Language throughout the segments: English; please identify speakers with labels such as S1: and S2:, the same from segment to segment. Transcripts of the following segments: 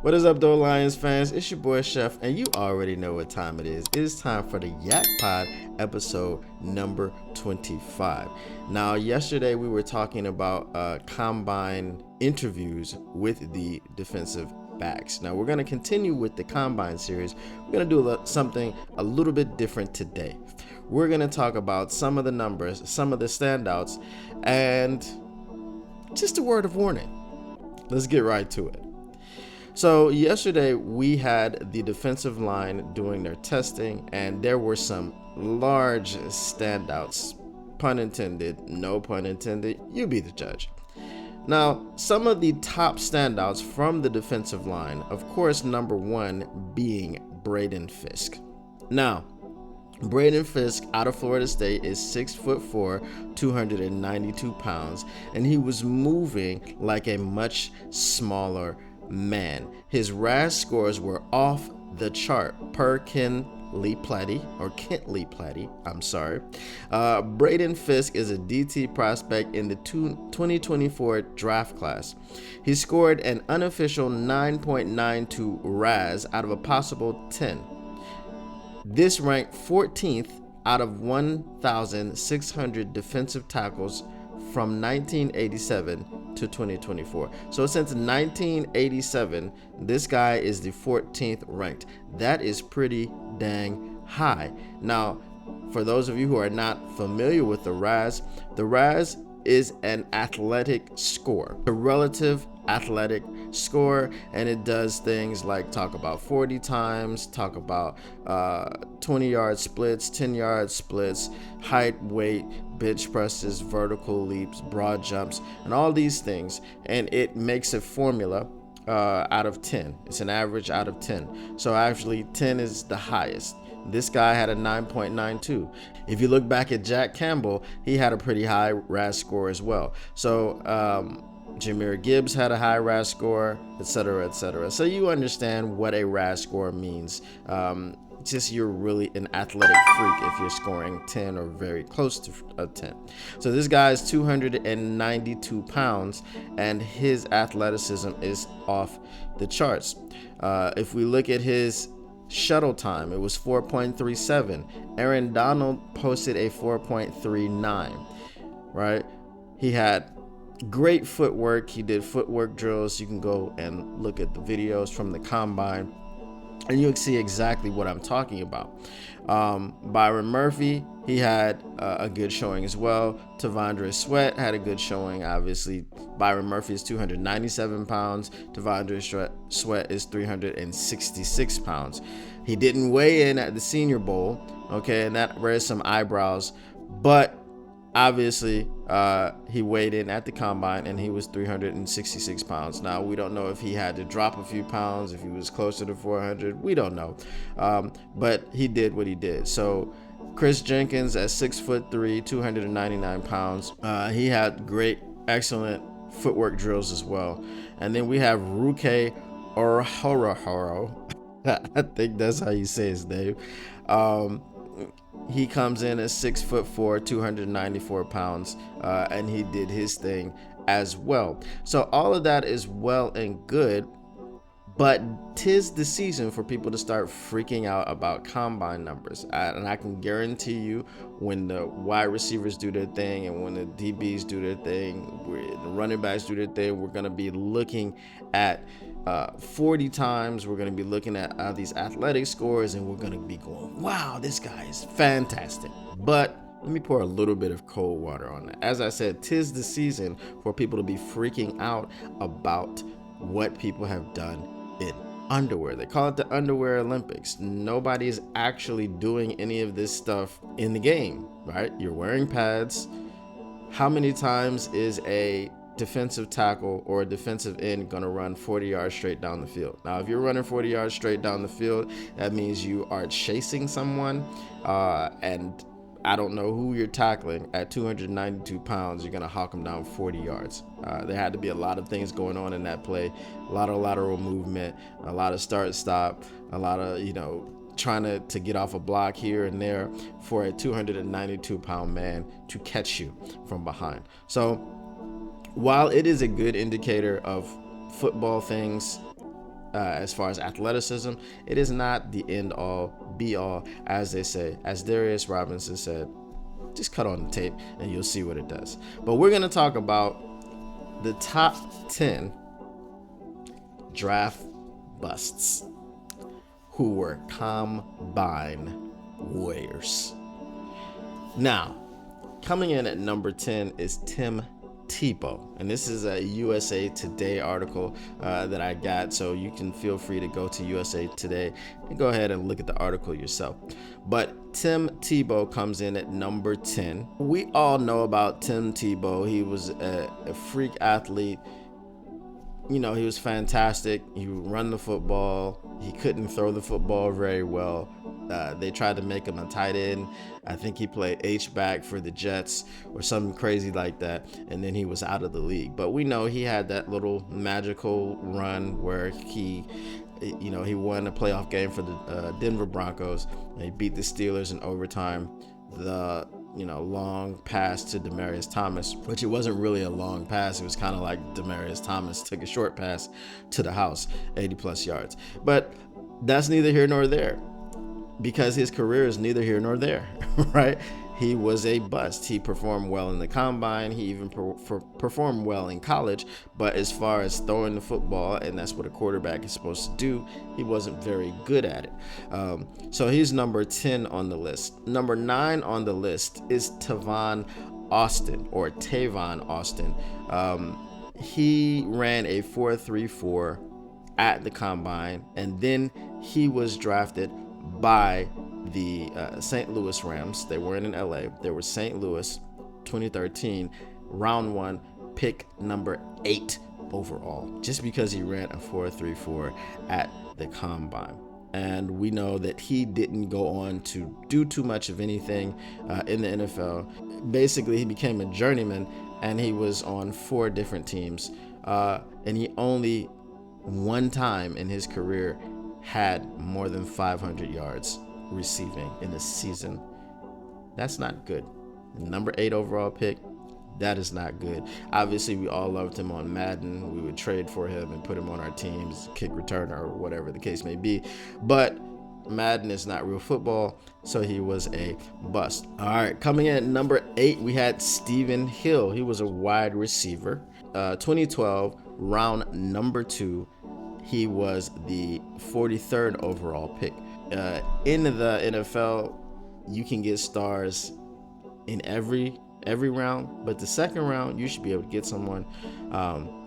S1: What is up, though, Lions fans? It's your boy Chef, and you already know what time it is. It is time for the YAK Pod episode number 25. Now, yesterday we were talking about combine interviews with the defensive backs. Now, we're going to continue with the combine series. We're going to do something a little bit different today. We're going to talk about some of the numbers, some of the standouts, and just a word of warning. Let's get right to it. So yesterday we had the defensive line doing their testing, and there were some large standouts. Pun intended, no pun intended, you be the judge. Now, some of the top standouts from the defensive line, of course, number one being Braden Fisk. Now, Braden Fisk out of Florida State is 6'4", 292 pounds, and he was moving like a much smaller man. His RAS scores were off the chart per Kent Lee Platty. Braden Fisk is a DT prospect in the 2024 draft class. He scored an unofficial 9.92 RAS out of a possible 10. This ranked 14th out of 1,600 defensive tackles from 1987 to 2024. So since 1987, this guy is the 14th ranked. That is pretty dang high. Now, for those of you who are not familiar with the RAS is an athletic score, a relative athletic score, and it does things like talk about 40 times, talk about 20-yard splits, 10-yard splits, height, weight, bench presses, vertical leaps, broad jumps, and all these things, and it makes a formula out of 10. It's an average out of 10. So actually 10 is the highest. This guy had a 9.92. If you look back at Jack Campbell, he had a pretty high RAS score as well. So Jahmyr Gibbs had a high RAS score, etc., etc. So you understand what a RAS score means. Just you're really an athletic freak if you're scoring 10 or very close to a 10. So this guy is 292 pounds, and his athleticism is off the charts. If we look at his shuttle time, it was 4.37. Aaron Donald posted a 4.39, right? He had great footwork. He did footwork drills. You can go and look at the videos from the combine, and you'll see exactly what I'm talking about. Byron Murphy, he had a good showing as well. T'Vondre Sweat had a good showing. Obviously, Byron Murphy is 297 pounds. T'Vondre Sweat is 366 pounds. He didn't weigh in at the Senior Bowl, okay, and that raised some eyebrows, but obviously, he weighed in at the combine, and he was 366 pounds. Now, we don't know if he had to drop a few pounds, if he was closer to 400. We don't know. But he did what he did. So Chris Jenkins at 6'3", 299 pounds. He had great, excellent footwork drills as well. And then we have Ruke Orhorhoro. I think that's how you say his name. He comes in at 6'4", 294 pounds, and he did his thing as well. So all of that is well and good, but 'tis the season for people to start freaking out about combine numbers. And I can guarantee you, when the wide receivers do their thing and when the DBs do their thing, the running backs do their thing, we're going to be looking at 40 times. We're going to be looking at these athletic scores, and we're going to be going, wow, this guy is fantastic. But let me pour a little bit of cold water on that. As I said, 'tis the season for people to be freaking out about what people have done in underwear. They call it the Underwear Olympics. Nobody is actually doing any of this stuff in the game, right? You're wearing pads. How many times is a defensive tackle or a defensive end going to run 40 yards straight down the field? Now, if you're running 40 yards straight down the field, that means you are chasing someone, and I don't know who you're tackling. At 292 pounds, you're going to hawk them down 40 yards. There had to be a lot of things going on in that play, a lot of lateral movement, a lot of start-stop, a lot of, trying to get off a block here and there for a 292-pound man to catch you from behind. So while it is a good indicator of football things, as far as athleticism, it is not the end all be all, as they say. As Darius Robinson said, just cut on the tape and you'll see what it does. But we're going to talk about the top 10 draft busts who were combine warriors. Now, coming in at number 10 is Tim Tebow, and this is a USA Today article that I got, so you can feel free to go to USA Today and go ahead and look at the article yourself. But Tim Tebow comes in at number 10. We all know about Tim Tebow. He was a freak athlete. You know, he was fantastic. He would run the football. He couldn't throw the football very well. They tried to make him a tight end. I think he played H-back for the Jets or something crazy like that, and then he was out of the league. But we know he had that little magical run where he won a playoff game for the Denver Broncos, and he beat the Steelers in overtime. The long pass to Demaryius Thomas, which it wasn't really a long pass. It was kind of like Demaryius Thomas took a short pass to the house, 80 plus yards. But that's neither here nor there, because his career is neither here nor there, right? He was a bust. He performed well in the combine. He even performed well in college. But as far as throwing the football, and that's what a quarterback is supposed to do, he wasn't very good at it. So he's number 10 on the list. Number 9 on the list is Tavon Austin. He ran a 4.34 at the combine, and then he was drafted by the St. Louis Rams. They weren't in LA. They were St. Louis, 2013, round 1, pick number 8 overall, just because he ran a 4.34 at the combine. And we know that he didn't go on to do too much of anything in the NFL. Basically, he became a journeyman, and he was on 4 different teams. And he only one time in his career had more than 500 yards receiving in a season. That's not good. Number 8 overall pick, that is not good. Obviously, we all loved him on Madden. We would trade for him and put him on our teams, kick returner or whatever the case may be. But Madden is not real football, so he was a bust. All right, coming in at number 8, we had Stephen Hill. He was a wide receiver. 2012, round number 2. He was the 43rd overall pick. In the NFL, you can get stars in every round, but the second round, you should be able to get someone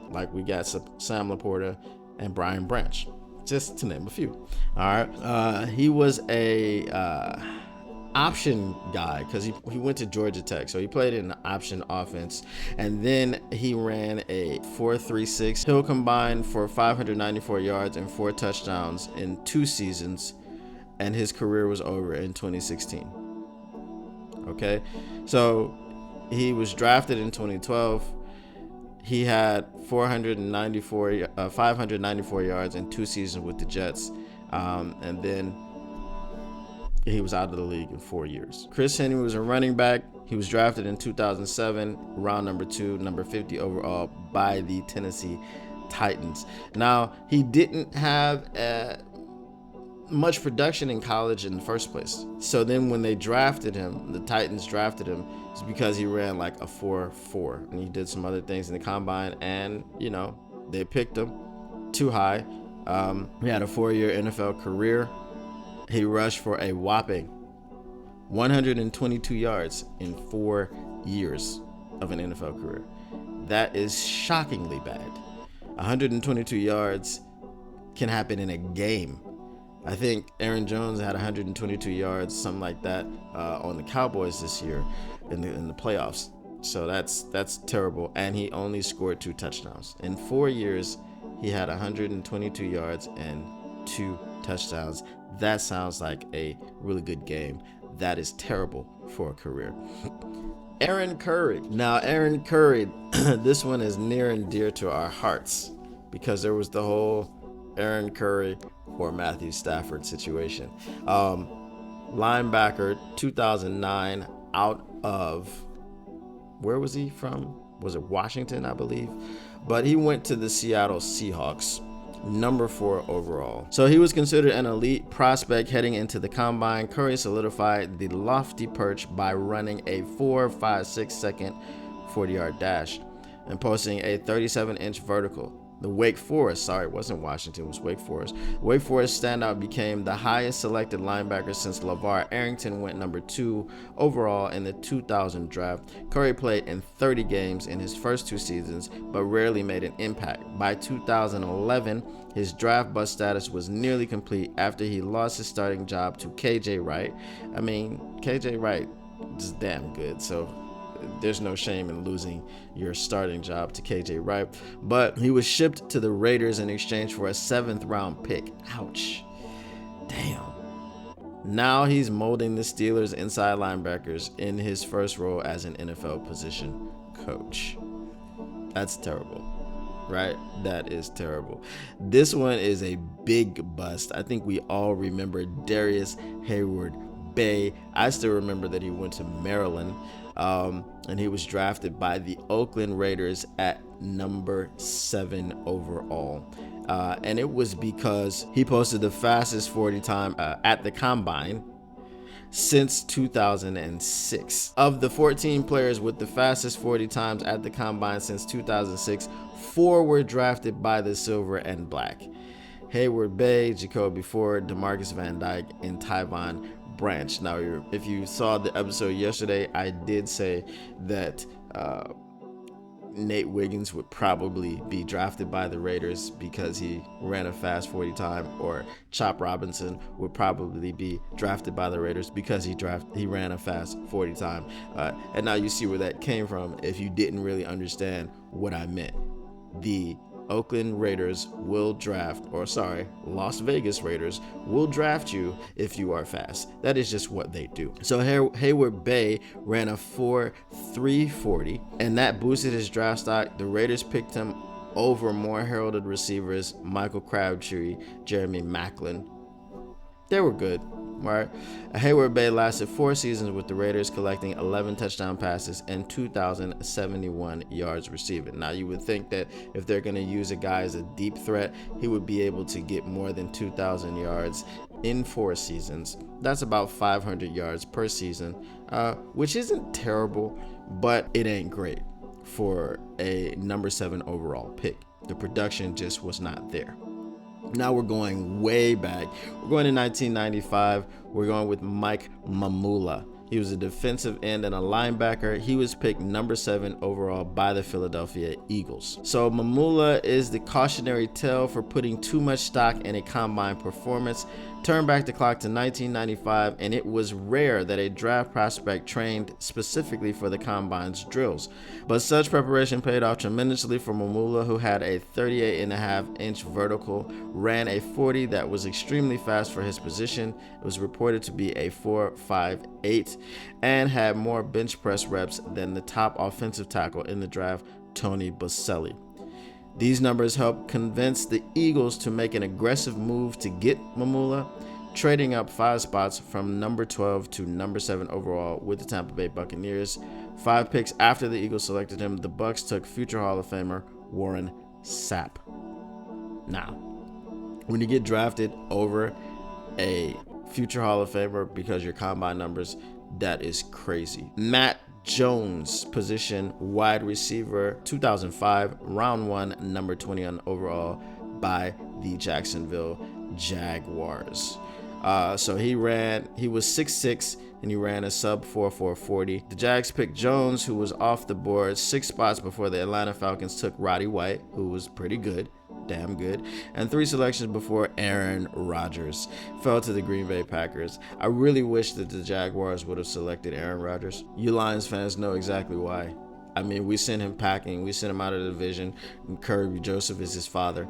S1: like we got Sam Laporta and Brian Branch, just to name a few. All right, he was a option guy because he went to Georgia Tech, so he played in an option offense, and then he ran a 4.36. Hill combined for 594 yards and 4 touchdowns in 2 seasons, and his career was over in 2016. Okay, so he was drafted in 2012. He had 594 yards in 2 seasons with the Jets, and then he was out of the league in 4 years. Chris Henry was a running back. He was drafted in 2007, round number 2, number 50 overall by the Tennessee Titans. Now, he didn't have much production in college in the first place. So then when they drafted him, the Titans drafted him, it's because he ran like a 4.4, and he did some other things in the combine, and they picked him too high. He had a 4-year NFL career. He rushed for a whopping 122 yards in 4 years of an NFL career. That is shockingly bad. 122 yards can happen in a game. I think Aaron Jones had 122 yards, something like that, on the Cowboys this year in the playoffs. So that's terrible. And he only scored 2 touchdowns. In 4 years, he had 122 yards and 2 touchdowns. That sounds like a really good game. That is terrible for a career. Aaron Curry. Now, Aaron Curry, this one is near and dear to our hearts because there was the whole Aaron Curry or Matthew Stafford situation. Linebacker, 2009, out of, where was he from? Was it Washington, I believe? But he went to the Seattle Seahawks. number 4 overall. So he was considered an elite prospect heading into the combine. Curry solidified the lofty perch by running a 4.56 second 40-yard dash and posting a 37-inch vertical. The Wake Forest, it wasn't Washington, it was Wake Forest. Wake Forest standout became the highest selected linebacker since LeVar Arrington went number 2 overall in the 2000 draft. Curry played in 30 games in his first 2 seasons, but rarely made an impact. By 2011, his draft bust status was nearly complete after he lost his starting job to KJ Wright. I mean, KJ Wright is damn good, so there's no shame in losing your starting job to KJ Wright, but he was shipped to the Raiders in exchange for a 7th round pick. Ouch. Damn. Now he's molding the Steelers' inside linebackers in his first role as an NFL position coach. That's terrible, right? That is terrible. This one is a big bust. I think we all remember Darius Heyward-Bey. I still remember that he went to Maryland. And he was drafted by the Oakland Raiders at number 7 overall. And it was because he posted the fastest 40 time at the combine since 2006. Of the 14 players with the fastest 40 times at the combine since 2006, 4 were drafted by the Silver and Black. Heyward-Bey, Jacoby Ford, DeMarcus Van Dyke, and Tyvon Branch. Now, if you saw the episode yesterday, I did say that Nate Wiggins would probably be drafted by the Raiders because he ran a fast 40 time, or Chop Robinson would probably be drafted by the Raiders because he ran a fast 40 time. And now you see where that came from if you didn't really understand what I meant. The Oakland Raiders will draft, Las Vegas Raiders will draft you if you are fast. That is just what they do. So Heyward-Bey ran a 4.340, and that boosted his draft stock. The Raiders picked him over more heralded receivers, Michael Crabtree, Jeremy Maclin. They were good. Right. Heyward-Bey lasted 4 seasons with the Raiders, collecting 11 touchdown passes and 2,071 yards receiving. Now, you would think that if they're going to use a guy as a deep threat, he would be able to get more than 2,000 yards in 4 seasons. That's about 500 yards per season, which isn't terrible, but it ain't great for a number 7 overall pick. The production just was not there. Now we're going way back. We're going to 1995. We're going with Mike Mamula. He was a defensive end and a linebacker. He was picked number 7 overall by the Philadelphia Eagles. So Mamula is the cautionary tale for putting too much stock in a combine performance. Turn back the clock to 1995, and it was rare that a draft prospect trained specifically for the combine's drills. But such preparation paid off tremendously for Mamula, who had a 38.5-inch vertical, ran a 40 that was extremely fast for his position. It was reported to be a 4.58, and had more bench press reps than the top offensive tackle in the draft, Tony Boselli. These numbers helped convince the Eagles to make an aggressive move to get Mamula, trading up 5 spots from number 12 to number 7 overall with the Tampa Bay Buccaneers. 5 picks after the Eagles selected him, the Bucs took future Hall of Famer Warren Sapp. Now, when you get drafted over a future Hall of Famer because your combine numbers, that is crazy. Matt Jones, position wide receiver, 2005, round 1, number 21 overall by the Jacksonville Jaguars. So he was 6'6", and he ran a sub 4.40. The Jags picked Jones, who was off the board 6 spots before the Atlanta Falcons took Roddy White, who was pretty good, damn good, and 3 selections before Aaron Rodgers fell to the Green Bay Packers. I really wish that the Jaguars would have selected Aaron Rodgers. You Lions fans know exactly why. I mean, we sent him packing, we sent him out of the division, and Kirby Joseph is his father,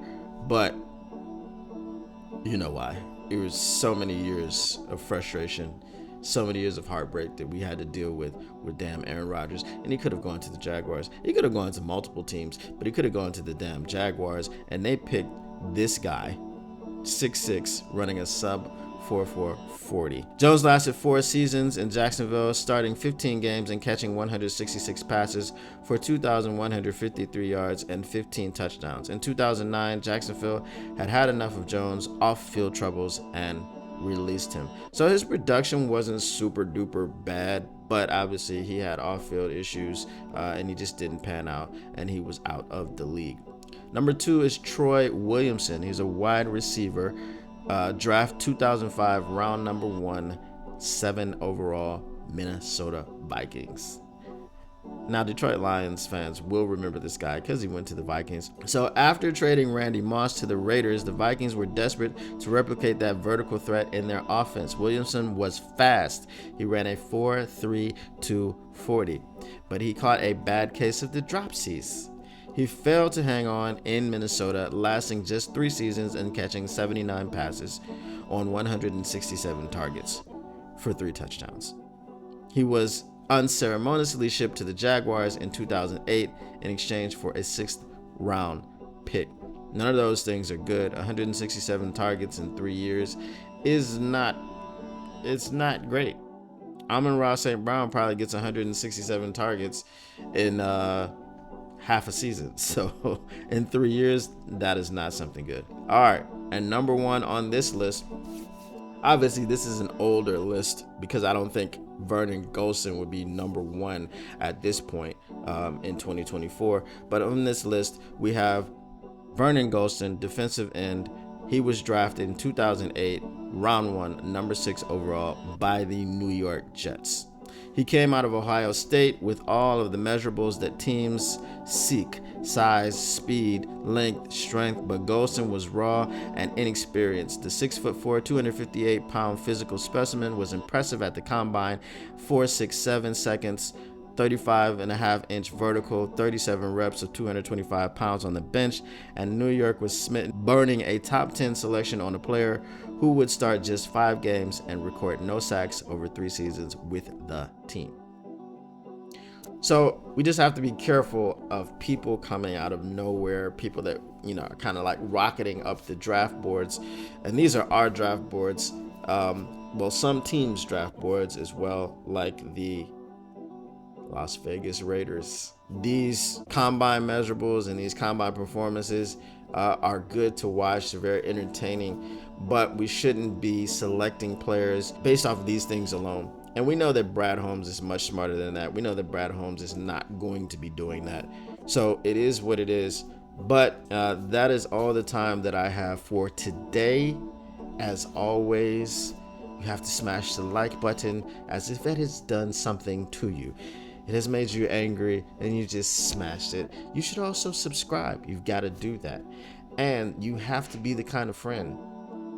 S1: but you know why. It was so many years of frustration, so many years of heartbreak that we had to deal with damn Aaron Rodgers. And he could have gone to the Jaguars. He could have gone to multiple teams, but he could have gone to the damn Jaguars. And they picked this guy, 6'6", running a sub for 40. Jones lasted 4 seasons in Jacksonville, starting 15 games and catching 166 passes for 2,153 yards and 15 touchdowns. In 2009, Jacksonville had enough of Jones' off-field troubles and released him. So his production wasn't super duper bad, but obviously he had off-field issues and he just didn't pan out, and he was out of the league. Number 2 is Troy Williamson. He's a wide receiver. Draft 2005, round number 1, 7 overall, Minnesota Vikings. Now, Detroit Lions fans will remember this guy because he went to the Vikings. So after trading Randy Moss to the Raiders, the Vikings were desperate to replicate that vertical threat in their offense. Williamson was fast. He ran a 4.32 40, but he caught a bad case of the dropsies. He failed to hang on in Minnesota, lasting just 3 seasons and catching 79 passes on 167 targets for 3 touchdowns. He was unceremoniously shipped to the Jaguars in 2008 in exchange for a 6th round pick. None of those things are good. 167 targets in 3 years is not great. Amon-Ra St. Brown probably gets 167 targets in half a season. So in 3 years, that is not something good. All right, and number 1 on this list, obviously this is an older list because I don't think Vernon Gholston would be number 1 at this point in 2024. But on this list, we have Vernon Gholston, defensive end. He was drafted in 2008, round 1, number 6 overall by the New York Jets. He came out of Ohio State with all of the measurables that teams seek: size, speed, length, strength, but Gholston was raw and inexperienced. The 6'4", 258-pound physical specimen was impressive at the combine: 4.67 seconds, 35.5-inch vertical, 37 reps of 225 pounds on the bench, and New York was smitten, burning a top 10 selection on a player who would start just 5 games and record no sacks over 3 seasons with the team. So we just have to be careful of people coming out of nowhere, people that, are kind of like rocketing up the draft boards. And these are our draft boards. Some teams' draft boards as well, like the Las Vegas Raiders. These combine measurables and these combine performances are good to watch. They're very entertaining, but we shouldn't be selecting players based off of these things alone. And we know that Brad Holmes is much smarter than that. We know that Brad Holmes is not going to be doing that. So it is what it is. But that is all the time that I have for today. As always, you have to smash the like button as if it has done something to you. It has made you angry and you just smashed it. You should also subscribe. You've got to do that. And you have to be the kind of friend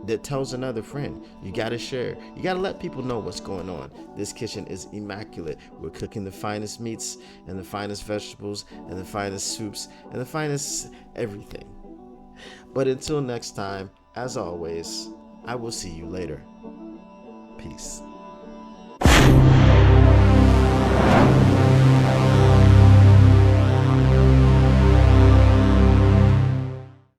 S1: that tells another friend. You got to share. You got to let people know what's going on. This kitchen is immaculate. We're cooking the finest meats and the finest vegetables and the finest soups and the finest everything. But until next time, as always, I will see you later. Peace.